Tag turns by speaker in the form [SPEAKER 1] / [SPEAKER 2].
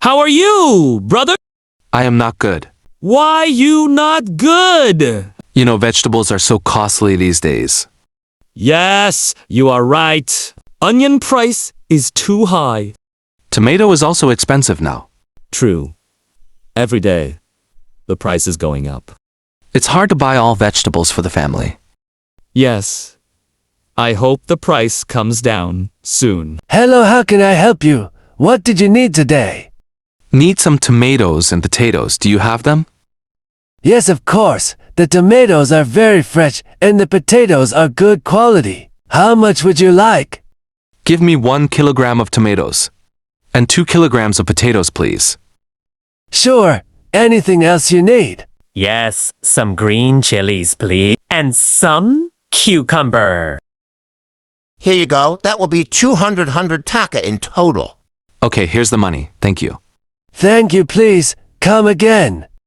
[SPEAKER 1] How are you, brother?
[SPEAKER 2] I am not good.
[SPEAKER 1] Why you not good?
[SPEAKER 2] You know, vegetables are so costly these days.
[SPEAKER 1] Yes, you are right. Onion price is too high.
[SPEAKER 2] Tomato is also expensive now.
[SPEAKER 1] True. Every day, the price is going up.
[SPEAKER 2] It's hard to buy all vegetables for the family.
[SPEAKER 1] Yes. I hope the price comes down soon.
[SPEAKER 3] Hello, how can I help you? What did you need today?
[SPEAKER 2] Need some tomatoes and potatoes. Do you have them?
[SPEAKER 3] Yes, of course. The tomatoes are very fresh and the potatoes are good quality. How much would you like?
[SPEAKER 2] Give me 1 kilogram of tomatoes. And 2 kilograms of potatoes, please.
[SPEAKER 3] Sure. Anything else you need?
[SPEAKER 4] Yes, some green chilies, please. And some cucumber.
[SPEAKER 5] Here you go. That will be 200 taka in total.
[SPEAKER 2] Okay, here's the money. Thank you.
[SPEAKER 3] Thank you, please. Come again.